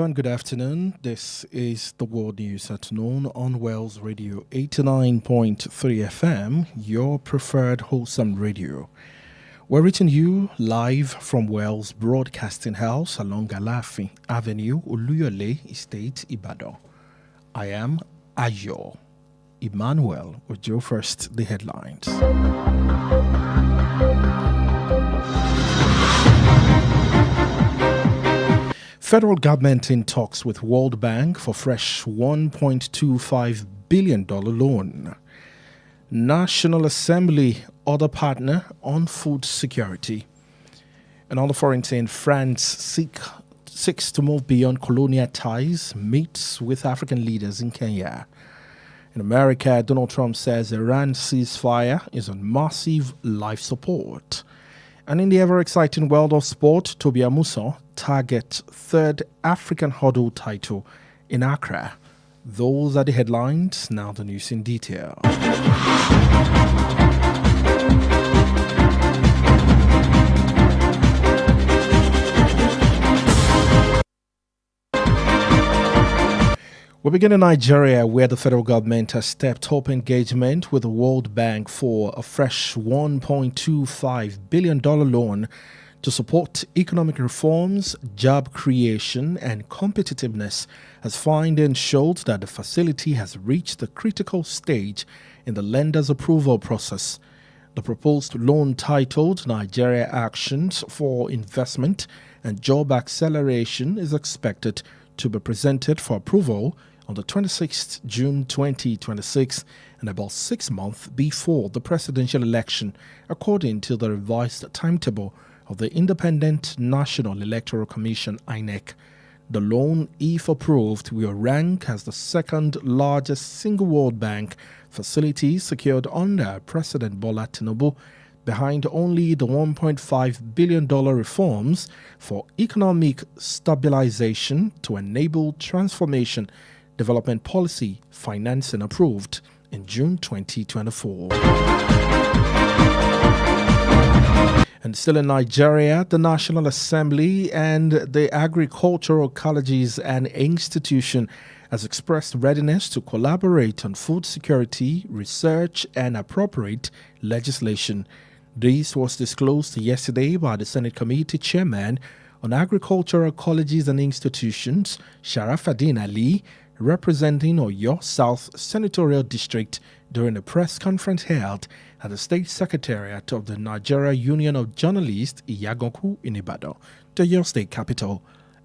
Hello and good afternoon. This is the World News at noon on Wells Radio 89.3 FM, your preferred wholesome radio. We're reaching you live from Wells Broadcasting House along Alafi Avenue, Oluyole Estate, Ibadan. I am Ayo Emmanuel with you first, the headlines. Federal government in talks with World Bank for fresh $1.25 billion loan. National Assembly other partner on food security. And on the foreign scene, France seeks to move beyond colonial ties, meets with African leaders in Kenya. In America, Donald Trump says Iran's ceasefire is on massive life support. And in the ever-exciting world of sport, Tobi Amusan targets third African hurdle title in Accra. Those are the headlines. Now the news in detail. We begin in Nigeria, where the federal government has stepped up engagement with the World Bank for a fresh $1.25 billion loan to support economic reforms, job creation, and competitiveness, as findings showed that the facility has reached the critical stage in the lender's approval process. The proposed loan, titled Nigeria Actions for Investment and Job Acceleration, is expected to be presented for approval on the 26th June 2026 and about 6 months before the presidential election, according to the revised timetable of the Independent National Electoral Commission (INEC). The loan, if approved, will rank as the second largest single World Bank facility secured under President Bola Tinubu, behind only the $1.5 billion reforms for economic stabilization to enable transformation development policy financing approved in June 2024. And still in Nigeria, the National Assembly and the agricultural colleges and institution has expressed readiness to collaborate on food security, research, and appropriate legislation. This was disclosed yesterday by the Senate Committee Chairman on Agricultural Colleges and Institutions, Sharafaddin Ali, representing Oyo South Senatorial District, during a press conference held at the State Secretariat of the Nigeria Union of Journalists, Adegoke, in Ibadan, the Oyo State capital.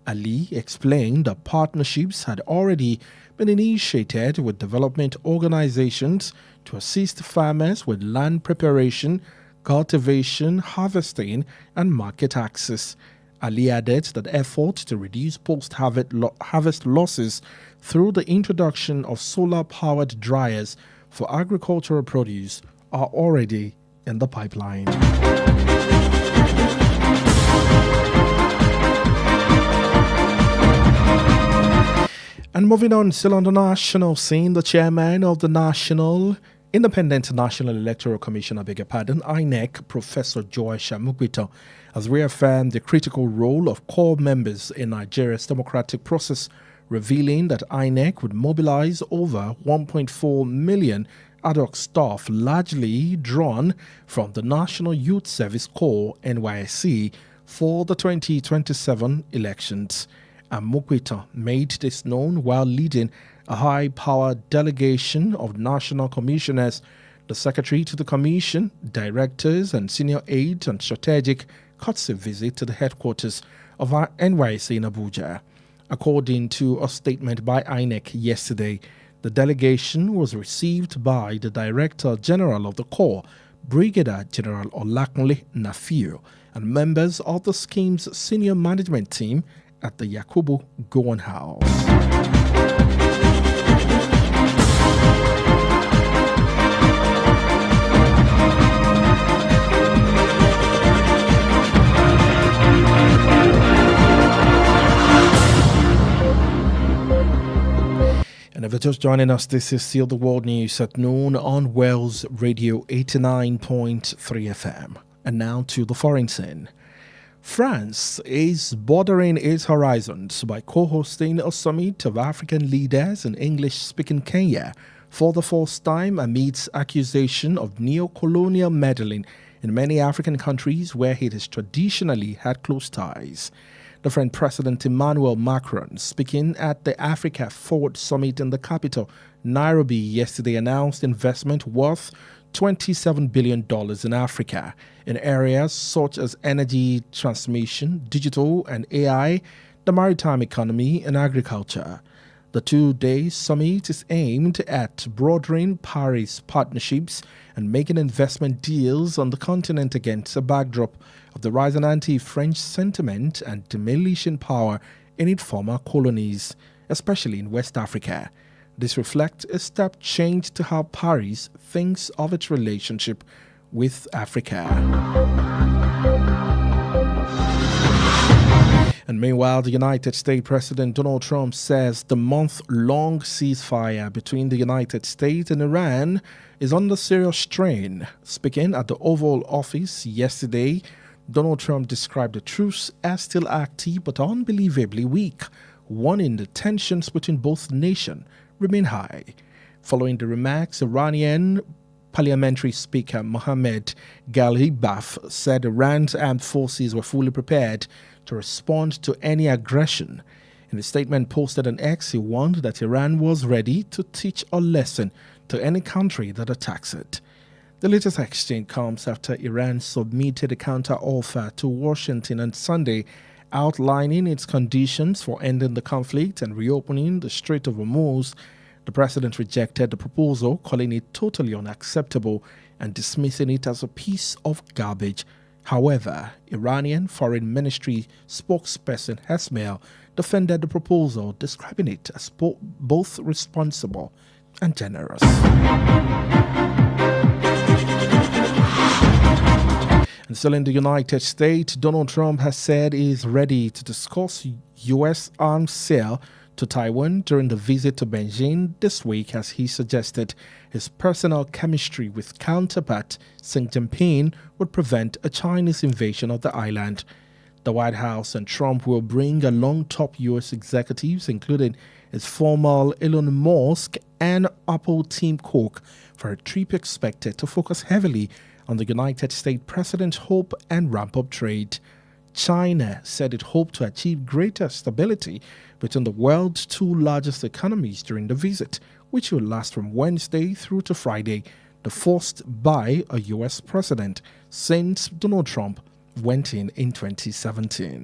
Ali explained that partnerships had already been initiated with development organizations to assist farmers with land preparation, cultivation, harvesting, and market access. Ali added that efforts to reduce post-harvest losses through the introduction of solar-powered dryers for agricultural produce are already in the pipeline. And moving on, still on the national scene, the chairman of the Independent National Electoral Commission, INEC, Professor Joash Amukwita, has reaffirmed the critical role of core members in Nigeria's democratic process, revealing that INEC would mobilize over 1.4 million ad hoc staff, largely drawn from the National Youth Service Corps (NYSC) for the 2027 elections. Amukwita made this known while leading a high-powered delegation of national commissioners, the secretary to the commission, directors, and senior aides on strategic courtesy visit to the headquarters of our NYSC in Abuja. According to a statement by INEC yesterday, the delegation was received by the Director General of the Corps, Brigadier General Olakunle Nafiu, and members of the scheme's senior management team at the Yakubu Gowon House. And if you're just joining us, this is still the World News at noon on Wells Radio 89.3 FM. And now to the foreign scene. France is broadening its horizons by co-hosting a summit of African leaders in English-speaking Kenya for the first time amidst accusation of neo-colonial meddling in many African countries where it has traditionally had close ties. The French President Emmanuel Macron, speaking at the Africa Forward Summit in the capital, Nairobi, yesterday announced investment worth $27 billion in Africa in areas such as energy transmission, digital and AI, the maritime economy, and agriculture. The two-day summit is aimed at broadening Paris partnerships and making investment deals on the continent against a backdrop of the rising anti-French sentiment and diminishing power in its former colonies, especially in West Africa. This reflects a step change to how Paris thinks of its relationship with Africa. And meanwhile, the United States President Donald Trump says the month-long ceasefire between the United States and Iran is under serious strain. Speaking at the Oval Office yesterday, Donald Trump described the truce as still active but unbelievably weak, warning the tensions between both nations remain high. Following the remarks, Iranian Parliamentary Speaker Mohammad Ghalibaf said Iran's armed forces were fully prepared to respond to any aggression. In a statement posted on X, he warned that Iran was ready to teach a lesson to any country that attacks it. The latest exchange comes after Iran submitted a counter-offer to Washington on Sunday, outlining its conditions for ending the conflict and reopening the Strait of Hormuz. The president rejected the proposal, calling it totally unacceptable and dismissing it as a piece of garbage. However, Iranian Foreign Ministry spokesperson Ismail defended the proposal, describing it as both responsible and generous. And still in the United States, Donald Trump has said he is ready to discuss U.S. arms sale to Taiwan during the visit to Beijing this week, as he suggested his personal chemistry with counterpart Xi Jinping would prevent a Chinese invasion of the island. The White House and Trump will bring along top U.S. executives, including his former Elon Musk and Apple Tim Cook, for a trip expected to focus heavily on the United States president's hope and ramp up trade. China said it hoped to achieve greater stability between the world's two largest economies during the visit, which will last from Wednesday through to Friday, the first by a U.S. president since Donald Trump went in 2017.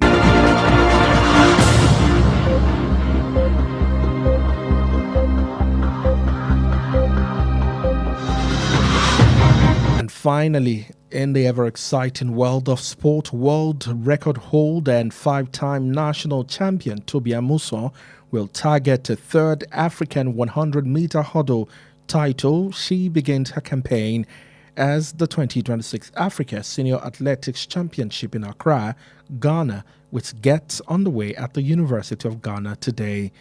And finally, in the ever-exciting world of sport, world record holder and five-time national champion Tobi Amusan will target a third African 100-meter hurdle title. She begins her campaign as the 2026 Africa Senior Athletics Championship in Accra, Ghana, which gets underway at the University of Ghana today.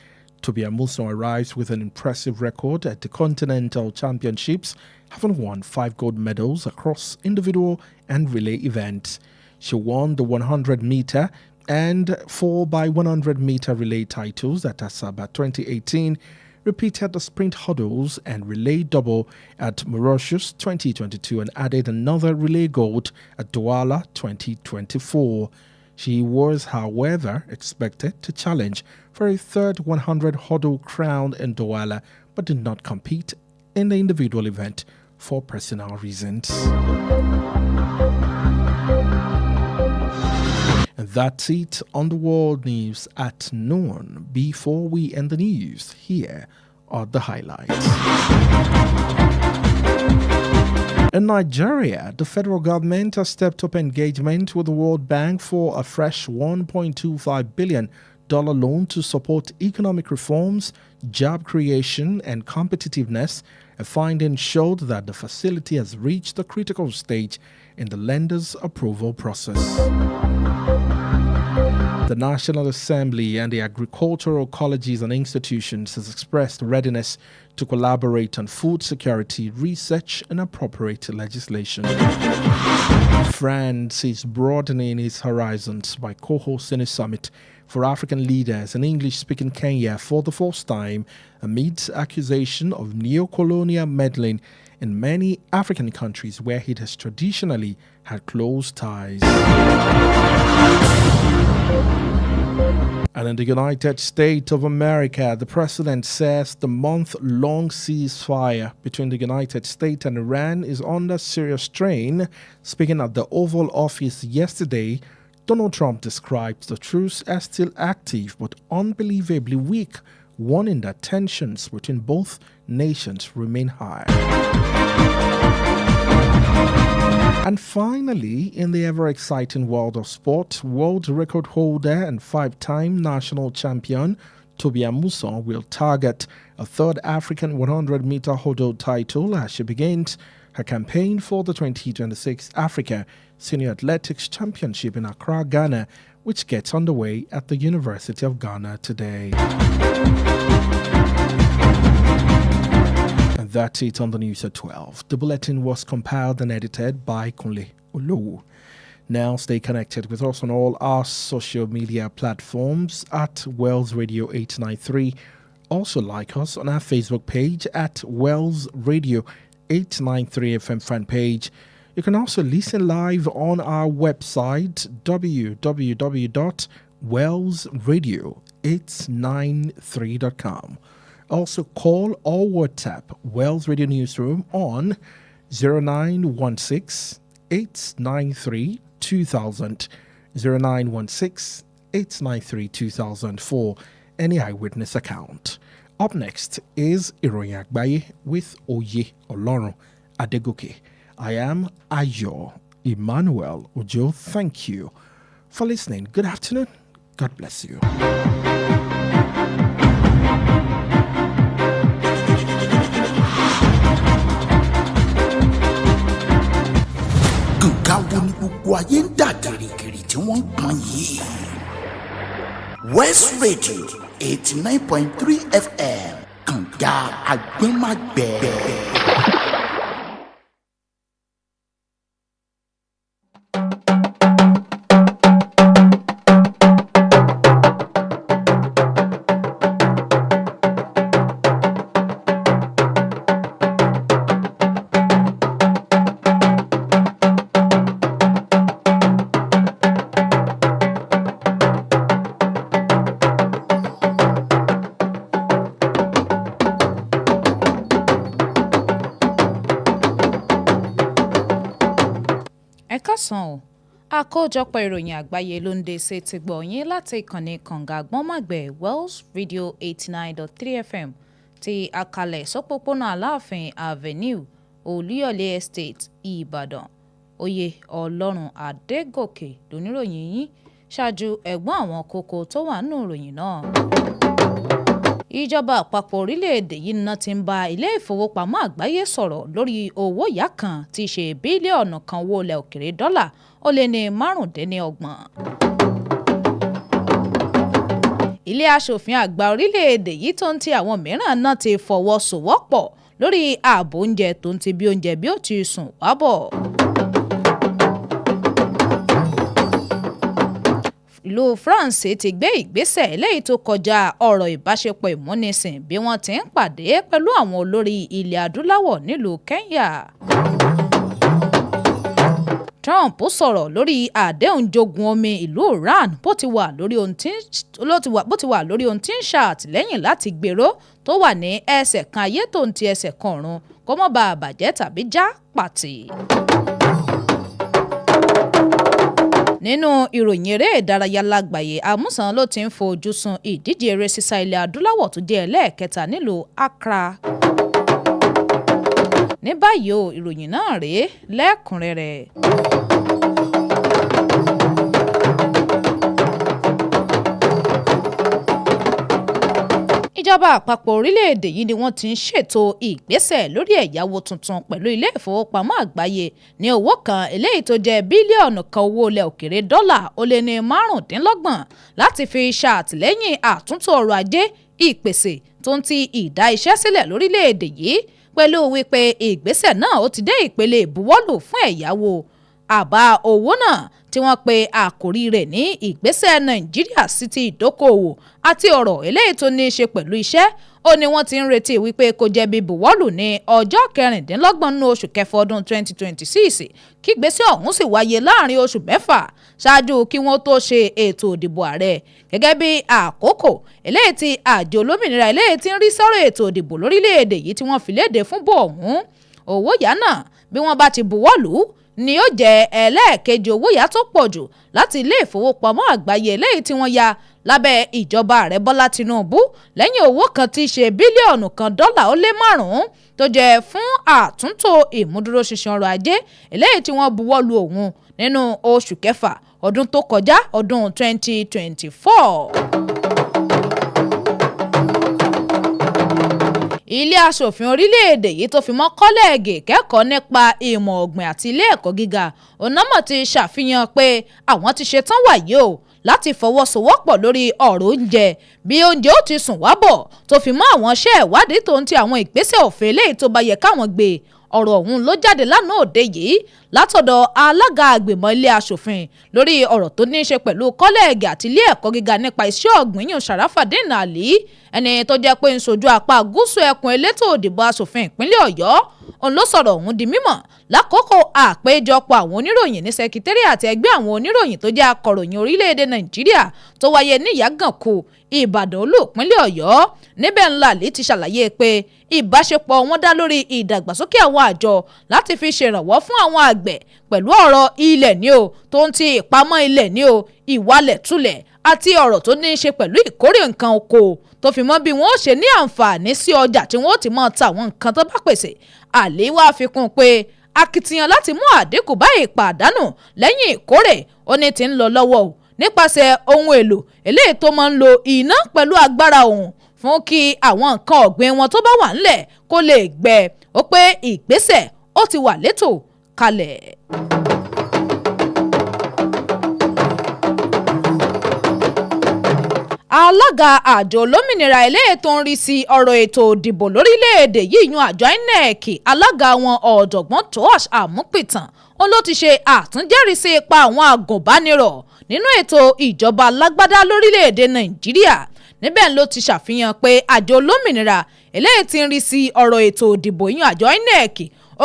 Tobi Amusan arrives with an impressive record at the Continental Championships, having won 5 gold medals across individual and relay events. She won the 100-meter and 4x100-meter relay titles at Asaba 2018, repeated the sprint hurdles and relay double at Mauritius 2022, and added another relay gold at Douala 2024. She was, however, expected to challenge for a third 100 hurdle crown in Douala, but did not compete in the individual event for personal reasons. And that's it on the world news at noon. Before we end the news, here are the highlights. In Nigeria, the federal government has stepped up engagement with the World Bank for a fresh $1.25 billion loan to support economic reforms, job creation, and competitiveness. A finding showed that the facility has reached a critical stage in the lender's approval process. The National Assembly and the agricultural colleges and institutions has expressed readiness to collaborate on food security, research, and appropriate legislation. France is broadening its horizons by co-hosting a summit for African leaders in English-speaking Kenya for the first time amidst accusation of neo-colonial meddling in many African countries where it has traditionally had close ties. And in the United States of America, the president says the month-long ceasefire between the United States and Iran is under serious strain. Speaking at the Oval Office yesterday, Donald Trump described the truce as still active but unbelievably weak, warning that tensions between both nations remain high. And finally, in the ever-exciting world of sport, world record holder and 5-time national champion Tobi Amusan will target a third African 100-meter hurdle title as she begins her campaign for the 2026 Africa Senior Athletics Championship in Accra, Ghana, which gets underway at the University of Ghana today. And that's it on the news at 12. The bulletin was compiled and edited by Kunle Olowu. Now stay connected with us on all our social media platforms at Wells Radio 893. Also like us on our Facebook page at Wells Radio 893 FM fan page. You can also listen live on our website www.wellsradio893.com. Also call or WhatsApp Wells Radio Newsroom on 0916 893 2000 0916 893 2000 for any eyewitness account. Up next is IROYIN AGBAYE with Oye Olorun Adegoke. I am Ayo Emmanuel Ojo. Thank you for listening. Good afternoon. God bless you. West Radio 89.3 FM Kanga Agbemagbe. Àkójọpọ̀ ìròyìn àgbáyé ló ń dé sí ti gbọ́ yín láti ìkànnì kànga àgbọ́nmàgbẹ̀ Wells Radio 89.3 FM ti àkàlẹ̀ sọ́pọ̀pọ̀nà Aláàfin Avenue Olúyọ̀lé Estate Ìbàdàn. Oyè Ọlọ́run Adégòkè lóníròyìn yín ṣáájú ẹ̀gbọ́n àwọn kókó tó wà nínú ìròyìn náà. Ìjọba àpapọ̀ orílẹ̀-èdè yìí náà ti ń bá ilé ìfowópamọ́ àgbáyé sọ̀rọ̀ lórí owó ìyá kan tí í ṣe bílíọ̀nù kan owó ilẹ̀ òkèrè dọ́là ó lé ní 25. Ilé aṣòfin àgbà orílẹ̀-èdè yìí tó ń ti àwọn mìíràn náà ti fọwọ́sowọ́pọ̀ lórí ààbò oúnjẹ tó ń ti bí oúnjẹ bí ó ti sùn wá bọ̀. Ìlú France ti gbé ìgbésẹ̀ eléyìí tó kọjá ọ̀rọ̀ ìbáṣepọ̀ ìmúnisìn bí wọ́n ti ń pàdé pẹ̀lú àwọn olórí ilẹ̀ adúláwọ̀ nílùú Kenya. Trump sọ̀rọ̀ lórí àdéhùn jogun omi ìlú Iran bó ti wà lórí ohun tí ń ṣàtìlẹ́yìn láti gbèrò tó wà ní ẹsẹ̀ kan ayé tó ń ti ẹsẹ̀ kan ọ̀run kó má bàa bàjẹ́ tàbí já pàtì. Nínú ìròyìn eré ìdárayá lágbàáyé, Amusan ló ti ń fojú sun ìdíje eré sísá ilẹ̀ adúláwọ̀ tó jẹ́ ẹlẹ́ẹ̀kẹta nílùú Accra. Ní báyìí o, ìròyìn náà rèé lẹ́kùnrẹ́rẹ́. ìjọba àpapọ̀ orílẹ̀-èdè yìí ni wọ́n ti ń ṣètò ìgbésẹ̀ lórí ẹ̀yáwó tuntun pẹ̀lú ilé ìfowópamọ́ àgbáyé ní owó kan eléyìí tó jẹ́ bílíọ̀nù kan owó ilẹ̀ òkèrè dọ́là ó lé ní 25 láti fi ṣàtìlẹ́yìn àtúntò ọrọ̀ ajé ìpèsè tó ń ti ìdá iṣẹ́ sílẹ̀ lórílẹ̀-èdè yìí pẹ̀lú wípé ìgbésẹ̀ náà ó ti dé ìpele ìbuwọ́lù fún ẹ̀yáwó àbá owó náà tí wọ́n pe àkòrí rẹ̀ ní ìgbésẹ̀ Nàìjíríà sí ti ìdókòòwò àti ọ̀rọ̀ eléyìí tó ní í ṣe pẹ̀lú iṣẹ́ ó ní wọ́n ti ń retí wípé kó jẹ́ bí buwọ́lù ní ọjọ́ 26 oṣù kẹfà ọdún 2026 kí ìgbésẹ̀ ọ̀hún sì wáyé láàrin oṣù mẹ́fà ṣáájú kí wọ́n tó ṣe ètò ìdìbò ààrẹ gẹ́gẹ́ bí àkókò eléyìí tí àjọ olómìnira eléyìí tí ń rí sọ́rọ̀ ètò ìdìbò lórílẹ̀‐èdè yìí tí wọ́n fi léde fún bò ọ̀hún owó yá náà bí wọ́n bá ti buwọ́lù ni ó jẹ́ ẹlẹ́ẹ̀kejì owó yá tó pọ̀ jù láti ilé ìfowópamọ́ àgbáyé eléyìí tí wọ́n ya lábẹ́ ìjọba ààrẹ Bọ́lá Tinubu lẹ́yìn owó kan tí í ṣe bílíọ̀nù kan dọ́là ó lé 5 tó jẹ́ fún àtúntò ìmúdúróṣinṣin ọrọ̀ ajé eléyìí tí wọ́n buwọ́lù ọ̀hún nínú oṣù kẹfà ọdún tó kọjá ọdún 2024. ilé aṣòfin orílẹ̀-èdè yìí tó fi mọ́ kọ́lẹ́ẹ̀gì kẹ́kọ̀ọ́ nípa ìmọ̀ ọ̀gbìn àti ilé ẹ̀kọ́ gíga onámọ̀ ti ṣàfihàn pé àwọn ti ṣetán wàyí o láti fọwọ́sowọ́pọ̀ lórí ọ̀rọ̀ oúnjẹ bí oúnjẹ ó ti sùn wábọ̀ tó fi mọ́ àwọn iṣẹ́ ìwádìí tó ń ti àwọn ìgbésẹ̀ òfin eléyìí tó bá yẹ káwọn gbé ọ̀rọ̀ ọ̀hún ló jáde lánàá òde yìí látọ̀dọ̀ alága àgbìmọ̀ ilé aṣòfin lórí ọ̀rọ̀ tó ní í ṣe pẹ̀lú kọ́lẹ́ẹ̀gì àti ilé ẹ̀kọ́ gíga nípa iṣẹ́ ọ̀gbìn yìí Sharafadeen Ali ẹni tó jẹ́ pé ń sojú apá gúúsù ẹkùn elétò òdìbò aṣòfin ìpínlẹ̀ Ọ̀yọ́ òun ló sọ̀rọ̀ ọ̀hún di mímọ̀ lákòókò àpéjọpọ̀ àwọn oníròyìn ní sẹkítẹ́rìàtì ẹgbẹ́ àwọn oníròyìn tó jẹ́ akọ̀ròyìn orílẹ̀-èdè Nàìjíríà tó wáyé ní Ìyágànkù Ìbàdàn olúòpínlẹ̀ Ọ̀yọ́ níbẹ̀ ńlá lè ti ṣàlàyé pé ìbáṣepọ̀ wọn dá lórí ìdàgbàsókè àwọn àjọ láti fi ṣèrànwọ́ fún àwọn àgbẹ̀ pẹ̀lú ọ̀rọ̀ ilẹ̀ ní o tó ń ti ìpamọ́ ilẹ̀ ní o ìwalẹ̀ tulẹ̀ àti ọ̀rọ̀ tó ní í ṣe pẹ̀lú ìkórè nǹkan oko tó fi mọ́ bí wọ́n ó ṣe ní àǹfààní sí ọjà tí wọ́n ó ti máa ta àwọn nǹkan tó bá pèsè àlè wá fi kún un pé akitiyan láti mú àdínkù bá ìpàdánù lẹ́yìn ìkórè ó ní ti ń lọ lọ́wọ́ o nípasẹ̀ ohun èlò eléyìí tó máa ń lo iná pẹ̀lú agbára òun fún kí àwọn nǹkan ọ̀gbìn wọn tó bá wà ńlẹ̀ kó lè gbẹ ó pé ìgbésẹ̀ ó ti wà létò kalẹ̀. alága àjọ olómìnira eléyìí tó ń rí sí ọ̀rọ̀ ètò ìdìbò lórílẹ̀‐èdè yìí yan àjọ INEC alága wọn ọ̀jọ̀gbọ́n Tosh Amupitan ó ló ti ṣe àtúnjẹ́rìísí ipa àwọn agùnbánirọ̀ nínú ètò ìjọba alágbádá lórílẹ̀‐èdè Nàìjíríà níbẹ̀ ló ti ṣàfihàn pé àjọ olómìnira eléyìí tí ń rí sí ọ̀rọ̀ ètò ìdìbò yan àjọ INEC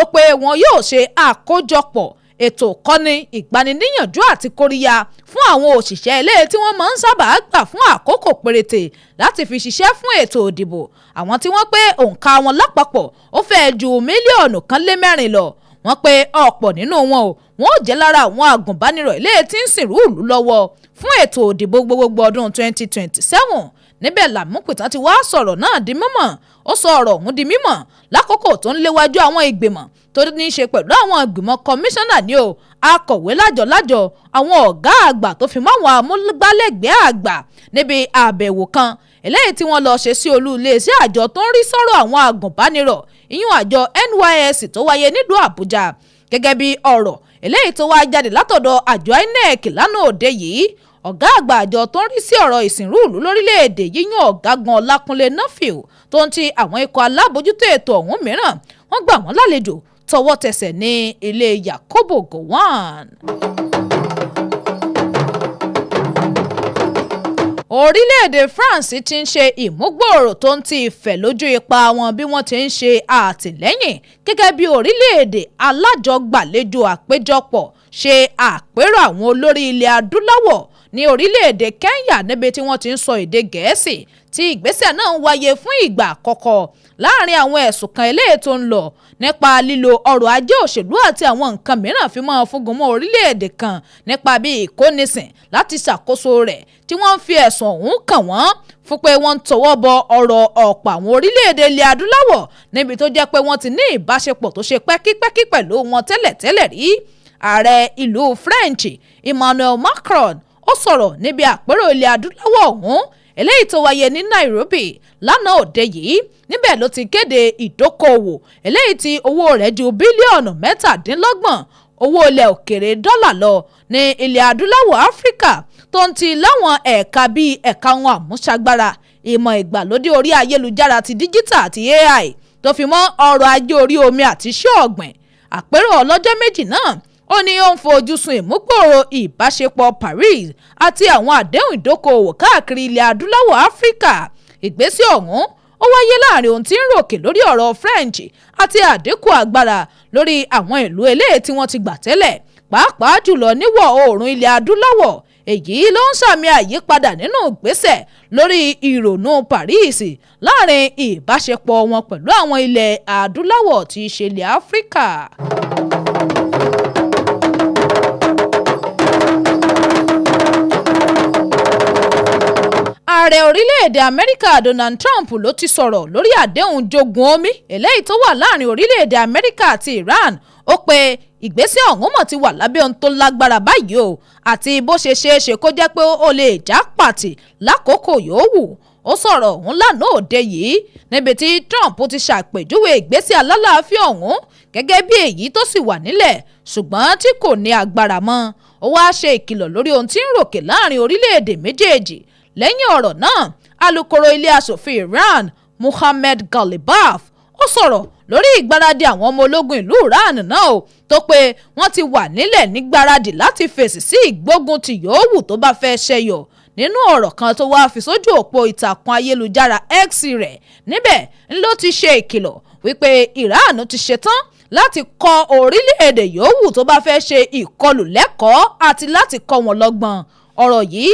ó pé wọn yóò ṣe àkójọpọ̀ ètò kọ́ni ìgbaniníyànjú àti kóríyá fún àwọn òṣìṣẹ́ eléyìí tí wọ́n máa ń sábà gbà fún àkókò péréte láti fi ṣiṣẹ́ fún ètò ìdìbò àwọn tí wọ́n pé òǹkà wọn lápapọ̀ ó fẹ́ẹ́ ju 1.4 mílíọ̀nù lọ wọ́n pé ọ̀pọ̀ nínú wọn ò jẹ́ lára àwọn agùnbánirọ̀ eléyìí tí ń sìnrú ìlú lọ́wọ́ fún ètò ìdìbò gbogbogbò ọdún 2027 níbẹ̀ làmúpìtàn ti wá sọ̀rọ̀ náà di mímọ̀ ó sọ ọ̀rọ̀ ọ̀hún di mímọ̀ lákòókò tó ń léwájú àwọn ìgbìmọ̀ tó ní í ṣe pẹ̀lú àwọn ìgbìmọ̀ kọmíṣánná ní o akọ̀wé lájọ àwọn ọ̀gá àgbà tó fi mọ́ àwọn amúgbálẹ́gbẹ̀ẹ́ àgbà níbi àbẹ̀wò kan eléyìí tí wọ́n lọ ṣe sí olú iléeṣẹ́ àjọ tó ń rí sọ́rọ̀ àwọn agùnbánirọ̀ ìyún àjọ NYSC tó wáyé nílùú Àbújá gẹ́gẹ́ bí ọ̀rọ̀ eléyìí tó wá jáde látọ̀dọ̀ àjọ INEC lánàá òde yìí ọ̀gá àgbà àjọ tó ń rí sí ọ̀rọ̀ ìsìnrú ìlú lórílẹ̀‐èdè yíyan ọ̀gágun Ọlákúnlé Nọ́fìl tó ń ti àwọn ikọ̀ alábòójútó ètò ọ̀hún mìíràn wọ́n gbà wọ́n lálejò tọwọ́ tẹsẹ̀ ní ilé Yakubu Gowon. orílẹ̀-èdè France ti ń ṣe ìmúgbòòrò tó ń ti ìfẹ́ lójú ipa wọn bí wọ́n ti ń ṣe àtìlẹ́yìn gẹ́gẹ́ bí orílẹ̀-èdè alájọgbàlejò àpéjọpọ̀ ṣe àpérò àwọn olórí ilẹ̀ adúláwọ̀ ní orílẹ̀-èdè Kenya níbi tí wọ́n ti ń sọ èdè Gẹ̀ẹ́sì tí ìgbésẹ̀ náà ń wáyé fún ìgbà àkọ́kọ́ láàrin àwọn ẹ̀sùn kan eléyìí tó ń lọ nípa lílo ọrọ̀ ajé òṣèlú àti àwọn nǹkan mìíràn fi máa fúngun mọ́ orílẹ̀-èdè kan nípa bí ìkónisìn láti ṣàkóso rẹ̀ tí wọ́n ń fi ẹ̀sùn ọ̀hún kàn wọ́n fún pé wọ́n ń tọwọ́ bọ ọ̀rọ̀ ọ̀pọ̀ àwọn orílẹ̀-èdè ilẹ̀ adúláwọ̀ níbi tó jẹ́ pé wọ́n ti ní ìbáṣepọ̀ tó ṣe pẹ́kípẹ́kí pẹ̀lú wọn tẹ́lẹ̀tẹ́lẹ̀ rí ààrẹ ìlú French Emmanuel Macron ó sọ̀rọ̀ níbi àpérò ilẹ̀ adúláwọ̀ ọ̀hún eléyìí tó wáyé ní Nairobi lánàá òde yìí níbẹ̀ ló ti kéde ìdókòwò eléyìí tí owó rẹ̀ ju bílíọ̀nù 17 owó ilẹ̀ òkèrè dọ́là lọ ní ilẹ̀ adúláwọ̀ Áfíríkà tó ń ti láwọn ẹ̀ka bíi ẹ̀ka ohun àmúṣagbára ìmọ̀ ìgbàlódé orí ayélujára ti díjítà àti AI tó fi mọ́ ọrọ̀ ajé orí omi àti iṣẹ́ ọ̀gbìn. Àpérò ọlọ́jọ́ méjì náà ó ní ó ń fojú sun ìmúgbòòrò ìbáṣepọ̀ Paris àti àwọn àdéhùn ìdókòwò káàkiri ilẹ̀ adúláwọ̀ Áfíríkà. Ìgbésẹ̀ ọ̀hún ó wáyé láàrin ohun tí ń ròkè lórí ọ̀rọ̀ French àti àdínkù agbára lórí àwọn ìlú eléyìí tí wọ́n ti gbà tẹ́lẹ̀ pàápàá jùlọ níwọ̀ oòrùn ilẹ̀ adúláwọ̀. Èyí ló ń sàmì àyípadà nínú ìgbésẹ̀ lórí ìrònú Paris láàrin ìbáṣepọ̀ wọn pẹ̀lú àwọn ilẹ̀ adúláwọ̀ tí í ṣe ilẹ̀ Áfíríkà. Ààrẹ orílẹ̀-èdè Amẹ́ríkà Donald Trump ló ti sọ̀rọ̀ lórí àdéhùn jogun omi eléyìí tó wà láàrin orílẹ̀-èdè Amẹ́ríkà àti Iran. Ó pe ìgbésẹ̀ ọ̀hún mọ̀ ti wà lábẹ́ ohun tó lágbára báyìí o àti bó ṣe ṣeé ṣe kó jẹ́ pé ó lè já pàtì lákòókò yòówù. Ó sọ̀rọ̀ ọ̀hún lánàá òde yìí níbi tí Trump ti ṣàpèjúwe ìgbésẹ̀ alálàáfíà ọ̀hún gẹ́gẹ́ bí èyí tó sì wà nílẹ̀ ṣùgbọ́n tí kò ní agbára mọ́. Ó wáá ṣe ìkìlọ̀ lórí ohun tí ń ròkè láàrin orílẹ̀-èdè méjèèjì. Lẹ́yìn ọ̀rọ̀ náà alukoro ilé aṣòfin Iran Mohammed Ghalibaf ó sọ̀rọ̀ lórí ìgbáradì àwọn ọmọ ológun ìlú Iran náà tó pé wọ́n ti wà nílẹ̀ nígbáradì láti fèsì sí ìgbógun tí yòówù tó bá fẹ́ ṣẹyọ. Nínú ọ̀rọ̀ kan tó wá fi sójú òpó ìtàkùn ayélujára X rẹ̀ níbẹ̀ ló ti ṣe ìkìlọ̀ wípé Iran ti ṣetán láti kọ́ orílẹ̀-èdè yòówù tó bá fẹ́ ṣe ìkọlù lẹ́kọ̀ọ́ àti láti kọ́ wọn lọ́gbọ́n. Ọ̀rọ̀ yìí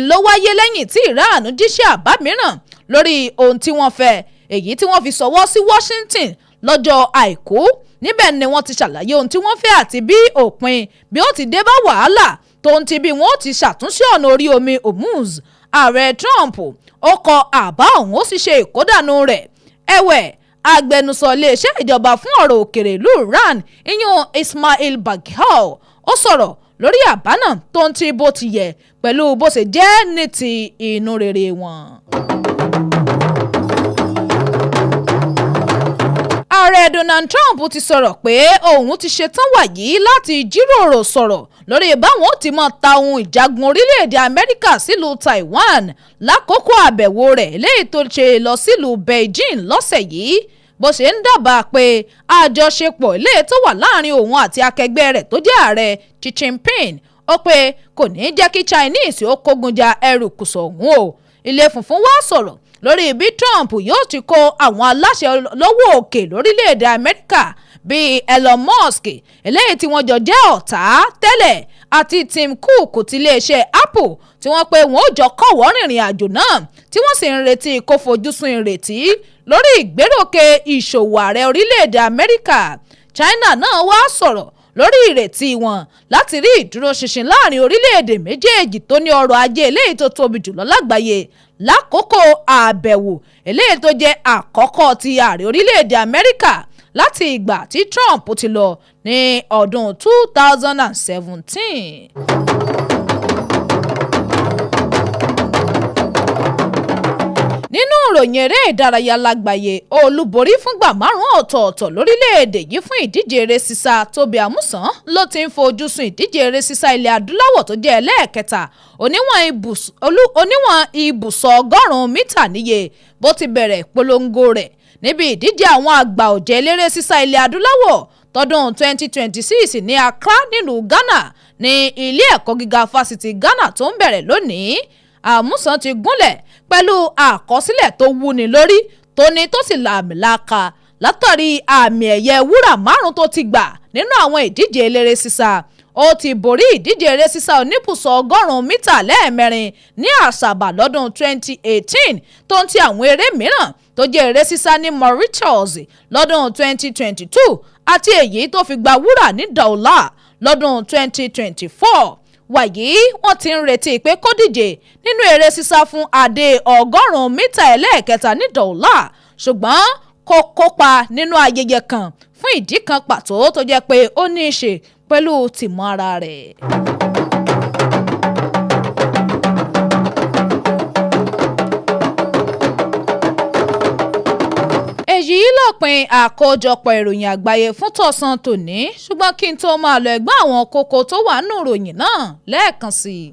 ló wáyé lẹ́yìn tí Iran jíṣẹ́ àbá mìíràn lórí ohun tí wọ́n fẹ́ èyí tí wọ́n fi ṣọwọ́ sí Washington lọ́jọ́ Àìkú. Níbẹ̀ ni wọ́n ti ṣàlàyé ohun tí wọ́n fẹ́ àti bí òpin bí ó ti dé bá wàhálà tó ń ti bí wọ́n ó ti ṣàtúnṣe ọ̀nà orí omi Hormuz. Ààrẹ Trump ó kọ àbá ọ̀hún ó sì ṣe ìkódànù rẹ̀. Ẹ̀wẹ̀ agbẹnusọ iléeṣẹ́ ìjọba fún ọ̀rọ̀ òkèrè ìlú Iran iyun Ismail Baghal ó sọ̀rọ̀ lórí àbá náà tó ń ti bó ti yẹ pẹ̀lú bó ṣe jẹ́ ní ti inú rere wọn. Ààrẹ Donald Trump ti sọ̀rọ̀ pé òun ti ṣetán wàyí láti jíròrò sọ̀rọ̀ lórí báwọn ó ti máa ta ohun ìjagun orílẹ̀-èdè Amẹ́ríkà sílùú Taiwan lákòókò àbẹ̀wò rẹ̀ léyìí tó ṣe lọ sílùú Beijing lọ́sẹ̀ yìí. Bó ṣe ń dábàá pé àjọṣepọ̀ ilé tó wà láàrin òun àti akẹgbẹ́ rẹ̀ tó jẹ́ ààrẹ Xi Jinping ó pé kò ní jẹ́ kí Chinese ó kógun ja ẹrù kùsọ̀ ọ̀hún o. Ilé funfun wá sọ̀rọ̀ lórí bí Trump yóò ti kó àwọn aláṣẹ lọ́wọ́ òkè lórílẹ̀‐èdè Amẹ́ríkà bíi Elon Musk eléyìí tí wọ́n jọ jẹ́ ọ̀tá tẹ́lẹ̀ àti Tim Cook ti iléeṣẹ́ Apple tí wọ́n pé wọ́n ó jọ kọ̀wọ́ rìnrìn àjò náà tí wọ́n sì ń retí kó fojú sun ìrètí lórí ìgbéròkè ìṣòwò ààrẹ orílẹ̀‐èdè Amẹ́ríkà. China náà wá sọ̀rọ̀ lórí ìrètí wọn láti rí ìdúróṣinṣin láàrin orílẹ̀-èdè méjèèjì tó ní ọrọ̀ ajé eléyìí tó tóbi jùlọ lágbàáyé lákòókò àbẹ̀wò eléyìí tó jẹ́ àkọ́kọ́ ti ààrẹ orílẹ̀-èdè Amẹ́ríkà láti ìgbà tí Trump ti lọ ní ọdún 2017. Nínú ìròyìn eré ìdárayá lágbàáyé olúborí fúngbà 5 ọ̀tọ̀ọ̀tọ̀ lórílẹ̀‐èdè yìí fún ìdíje eré sísá Tóbi Àmúsàn ló ti ń fojú sun ìdíje eré sísá ilẹ̀ adúláwọ̀ tó jẹ́ ẹlẹ́ẹ̀kẹta oníwọ̀n ibùsọ̀ 100 mítà níye bó ti bẹ̀rẹ̀ ìpolongo rẹ̀ níbi ìdíje àwọn àgbà ọ̀jẹ̀ eléré sísá ilẹ̀ adúláwọ̀ tọdún 2026 ní Accra nílùú Ghana ní ilé ẹ̀kọ́ gíga fásitì Ghana tó ń bẹ̀rẹ̀ lónìí. Àmúsàn ti gúnlẹ̀ pẹ̀lú àkọsílẹ̀ tó wúni lórí tóní tó sì làmìlaka látàrí àmì ẹ̀yẹ wúrà 5 tó ti gbà nínú àwọn ìdíje eléré sísá. Ó ti borí ìdíje eré sísá oníbùsọ̀ 100 mítà lẹ́ẹ̀mẹrin ní Àsàbà lọ́dún 2018 tó ń ti àwọn eré mìíràn tó jẹ́ eré sísá ní Mauritius lọ́dún 2022 àti èyí tó fi gba wúrà ní Douala lọ́dún 2024. Wàyí wọ́n ti ń retí pé kó díje nínú eré sísá fún adé 100 mítà ẹlẹ́ẹ̀kẹta ní Douala ṣùgbọ́n kó kópa nínú ayẹyẹ kan fún ìdí kan pàtó tó jẹ́ pé ó ní í ṣe pẹ̀lú tìmọ̀ ara rẹ̀. lópin àkójọpọ̀ ìròyìn àgbáyé fún tọ̀sán tòní ṣùgbọ́n kí n tó máa lọ ẹ̀gbọ́n àwọn kókó tó wà nínú ìròyìn náà lẹ́ẹ̀kan sí i.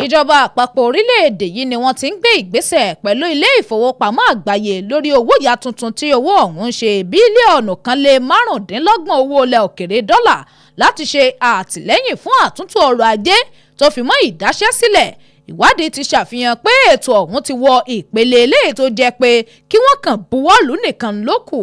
Ìjọba àpapọ̀ orílẹ̀-èdè yìí ni wọ́n ti ń gbé ìgbésẹ̀ pẹ̀lú ilé ìfowópamọ́ àgbáyé lórí owó ìyá tuntun tí owó ọ̀hún ṣe bílíọ̀nù kan lé márùndínlọ́gbọ̀n owó ilẹ̀ òkèrè dọ́là láti ṣe àtìlẹ́yìn fún àtúntò ọrọ̀ ajé tó fi mọ́ ìdáṣẹ́sílẹ̀. Ìwádìí ti ṣàfihàn pé ètò ọ̀hún ti wọ ìpele eléyìí tó jẹ́ pé kí wọ́n kàn buwọ́lù nìkan ló kù.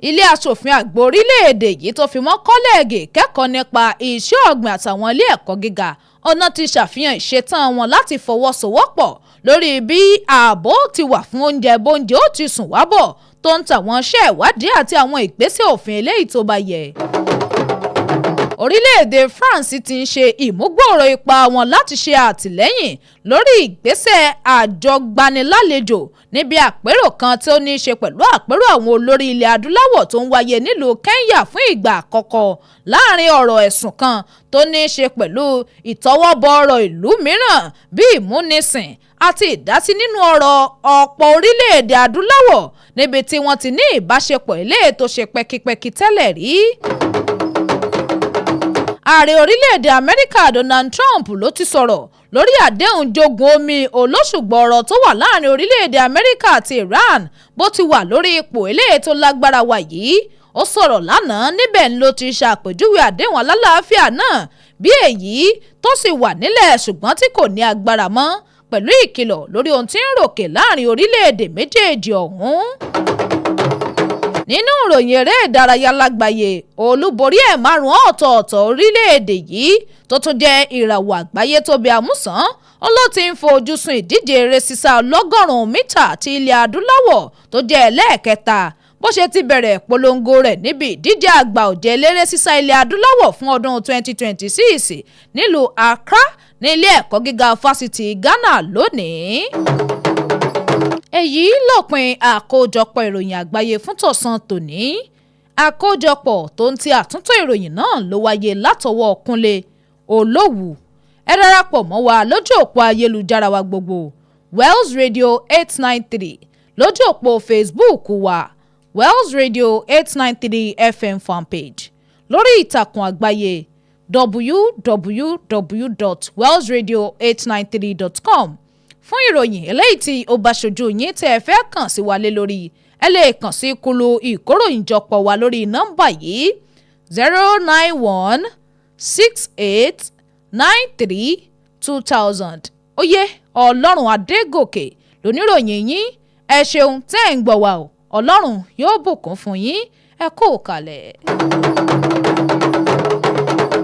Ilé aṣòfin àgbà orílẹ̀-èdè yìí tó fi mọ́ kọ́lẹ́ẹ̀gì kẹ́kọ̀ọ́ nípa iṣẹ́ ọ̀gbìn àtàwọn ilé ẹ̀kọ́ gíga ọ̀nà ti ṣàfihàn ìṣetán wọn láti fọwọ́sowọ́pọ̀ lórí bí ààbò ti wà fún oúnjẹ bóúnjẹ ó ti sùn wábọ̀ tó ń tàwọn iṣẹ́ ìwádìí àti àwọn ìgbésẹ̀ òfin eléyìí tó bá yẹ. Orílẹ̀-èdè France ti ń ṣe ìmúgbòòrò ipa wọn láti ṣe àtìlẹ́yìn lórí ìgbésẹ̀ àjọgbanilálejò níbi àpérò kan tí ó ní í ṣe pẹ̀lú àpérò àwọn olórí ilẹ̀ adúláwọ̀ tó ń wáyé nílùú Kenya fún ìgbà àkọ́kọ́ láàrin ọ̀rọ̀ ẹ̀sùn kan tó ní í ṣe pẹ̀lú ìtọwọ́bọ ọ̀rọ̀ ìlú mìíràn bíi ìmúnisìn àti ìdásí nínú ọ̀rọ̀ ọ̀pọ̀ orílẹ̀-èdè adúláwọ̀ níbi tí wọ́n ti ní ìbáṣepọ̀ eléyìí tó ṣe pẹ́kípẹ́kí tẹ́lẹ̀ rí. Ààrẹ orílẹ̀-èdè Amẹ́ríkà Donald Trump ló ti sọ̀rọ̀ lórí àdéhùn jogun omi olóṣùgbọ̀rọ̀ tó wà láàrin orílẹ̀-èdè Amẹ́ríkà àti Iran bó ti wà lórí ipò eléyìí tó lágbára wà yìí. Ó sọ̀rọ̀ lánàá níbẹ̀ ló ti ṣàpèjúwe àdéhùn alálàáfíà náà bí èyí tó sì wà nílẹ̀ ṣùgbọ́n tí kò ní agbára mọ́ pẹ̀lú ìkìlọ̀ lórí ohun tí ń ròkè láàrin orílẹ̀-èdè méjèèjì ọ̀hún. Nínú ìròyìn eré ìdárayá lágbàáyé olúborí márùn-ún ọ̀tọ̀ọ̀tọ̀ orílẹ̀-èdè yìí tó tún jẹ́ ìràwọ̀ àgbáyé tó bí amúsàn ó ló ti ń fojú sùn ìdíje eré sísá ọlọ́gọ́rùn-ún mítà ti ilẹ̀ adúláwọ̀ tó jẹ́ ẹlẹ́ẹ̀kẹta bó ṣe ti bẹ̀rẹ̀ polongo rẹ̀ níbi ìdíje àgbà ọ̀jẹ̀ eléré sísá ilẹ̀ adúláwọ̀ fún ọdún 2026 nílùú Accra ní ilé ẹ̀kọ́ gíga fásitì Ghana lónìí. Èyí lópin àkójọpọ̀ ìròyìn àgbáyé fún tọ̀sán tòní. Àkójọpọ̀ tó ń ti àtúntò ìròyìn náà ló wáyé látọwọ́ Kúnlé Olówù. Ẹ darapọ̀ mọ́ wa lójú òpó ayélujára wa gbogbo Wells Radio 893 lójú òpó Facebook wa Wells Radio 893 FM fanpage lórí ìtàkùn àgbáyé www.wellsradio893.com. Fún ìròyìn eléyìí tí ó bá ṣojú yín tẹ́ ẹ fẹ́ kàn sí wa lé lórí ẹ lè kàn sí kúlù ìkóròyìnjọpọ̀ wa lórí nọ́mbà yìí 09168932000. Oyè Ọlọ́run Adégòkè lóníròyìn yín ẹ ṣeun tẹ́ ẹ̀ ń gbọ́ wa o Ọlọ́run yóò bùkún fún yín ẹ kú kalẹ̀.